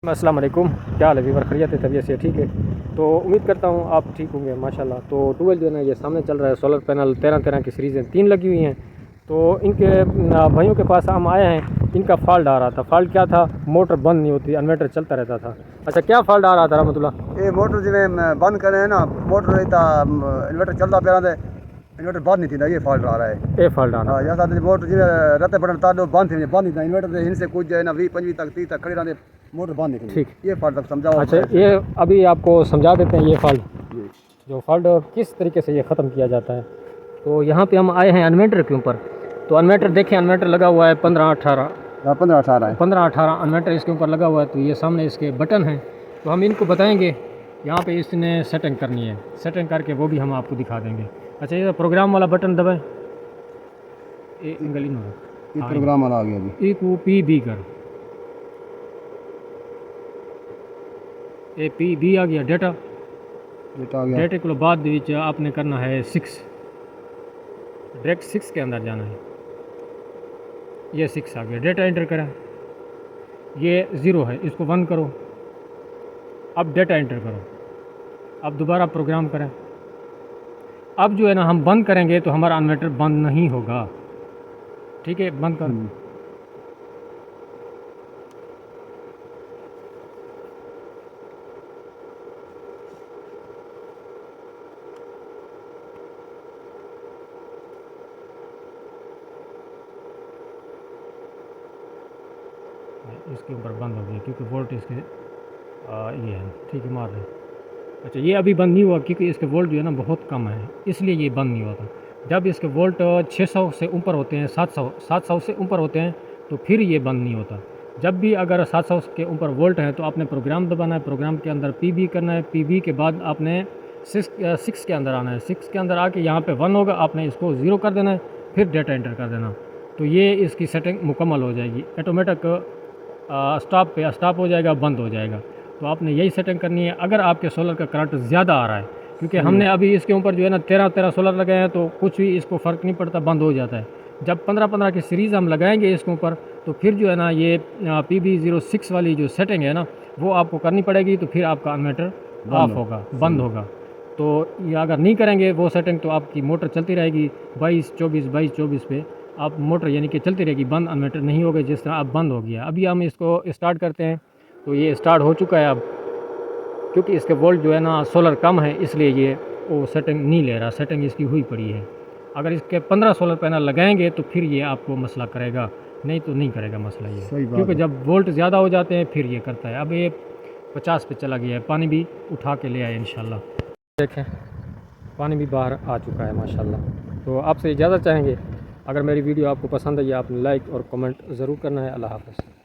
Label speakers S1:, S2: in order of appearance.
S1: अस्सलाम वालेकुम, क्या हाल है वीवर, खैरियत है, तबीयत से ठीक है। तो उम्मीद करता हूँ आप ठीक होंगे माशाल्लाह। तो 12 जो है ना ये सामने चल रहा है, सोलर पैनल 13 की सीरीज़ हैं, 3 लगी हुई हैं। तो इनके भाइयों के पास हम आए हैं, इनका फॉल्ट आ रहा था। फॉल्ट क्या था? मोटर बंद नहीं होती, इन्वर्टर चलता रहता था। अच्छा, क्या फॉल्ट आ रहा था रहमतुल्लाह?
S2: ये मोटर जिमें बंद करे है ना, मोटर रहता इन्वर्टर चलता पे रहा, इन्वर्टर बंद नहीं थी ना, ये फॉल्ट आ रहा है।
S1: ये फॉल्ट आना
S2: हाँ,
S1: था।
S2: जैसा मोटर जिमें रहते बटन तार बंद थी, बंद नहीं था इन्वर्टर इनसे कुछ जो है ना 20-25 तक 30 तक खड़े रहते, मोटर बंद नहीं थी।
S1: ठीक,
S2: ये फॉल्ट तक समझाओ।
S1: अच्छा, ये अभी आपको समझा देते हैं। ये फॉल्ट,
S2: जी।
S1: जो फॉल्ट किस तरीके से ये ख़त्म किया जाता है। तो यहाँ पे हम आए हैं इन्वर्टर के ऊपर। तो इन्वर्टर देखें, इन्वर्टर लगा हुआ है 15-18
S2: 15-18 है।
S1: 15-18 इन्वर्टर इसके ऊपर लगा हुआ है। तो ये सामने इसके बटन हैं, तो हम इनको बताएंगे। यहाँ पे इसने सेटिंग करनी है, सेटिंग करके वो भी हम आपको दिखा देंगे। अच्छा, ये प्रोग्राम वाला बटन दबाएं। गली में
S2: ये प्रोग्राम वाला आ गया जी।
S1: एक वो पी बी कर, ए पी बी आ गया, डेटा
S2: डेटा आ गया।
S1: डेटे को बाद विच आपने करना है 6, डायरेक्ट 6 के अंदर जाना है। ये 6 आ गया, डेटा एंटर करें। ये 0 है, इसको 1 करो। अब डेटा एंटर करो, अब दोबारा प्रोग्राम करें। अब जो है ना हम बंद करेंगे तो हमारा इन्वर्टर बंद नहीं होगा। ठीक है, बंद कर। इसके ऊपर बंद हो गया क्योंकि वोल्ट इसके ये है, ठीक है, मार रहे। अच्छा, ये अभी बंद नहीं हुआ क्योंकि इसके वोल्ट जो है ना बहुत कम है, इसलिए ये बंद नहीं होता। जब इसके वोल्ट 600 से ऊपर होते हैं, 700 से ऊपर होते हैं, तो फिर ये बंद नहीं होता। जब भी अगर 700 के ऊपर वोल्ट है तो आपने प्रोग्राम दबाना है, प्रोग्राम के अंदर पी करना है, पी के बाद आपने 6 के अंदर आना है। 6 के अंदर आके यहाँ पे 1 होगा, आपने इसको 0 कर देना है, फिर डेटा एंटर कर देना। तो ये इसकी सेटिंग मुकम्मल हो जाएगी। ऑटोमेटिक स्टॉप पे स्टॉप हो जाएगा, बंद हो जाएगा। तो आपने यही सेटिंग करनी है। अगर आपके सोलर का करंट ज़्यादा आ रहा है, क्योंकि हमने अभी इसके ऊपर जो है ना 13 सोलर लगाए हैं, तो कुछ भी इसको फ़र्क नहीं पड़ता, बंद हो जाता है। जब 15 की सीरीज़ हम लगाएंगे इसके ऊपर, तो फिर जो है ना ये PB06 वाली जो सेटिंग है ना, वो आपको करनी पड़ेगी। तो फिर आपका इन्वर्टर ऑफ होगा, बंद होगा। तो ये अगर नहीं करेंगे वो सेटिंग, तो आपकी मोटर चलती रहेगी 22-24 पे आप मोटर यानी कि चलती रहेगी, बंद इन्वर्टर नहीं होगा। जिस तरह अब बंद हो गया, अभी हम इसको स्टार्ट करते हैं। तो ये स्टार्ट हो चुका है अब, क्योंकि इसके वोल्ट जो है ना सोलर कम है, इसलिए ये वो सेटिंग नहीं ले रहा, सेटिंग इसकी हुई पड़ी है। अगर इसके 15 सोलर पैनल लगाएंगे तो फिर ये आपको मसला करेगा, नहीं तो नहीं करेगा मसला ये, क्योंकि जब वोल्ट ज़्यादा हो जाते हैं फिर ये करता है। अब ये 50 पे चला गया है, पानी भी उठा के ले आए इंशाल्लाह। देखें, पानी भी बाहर आ चुका है माशाल्लाह। तो आपसे इजाज़त चाहेंगे, अगर मेरी वीडियो आपको पसंद आई, आपने लाइक और कमेंट ज़रूर करना है। अल्लाह हाफ़िज़।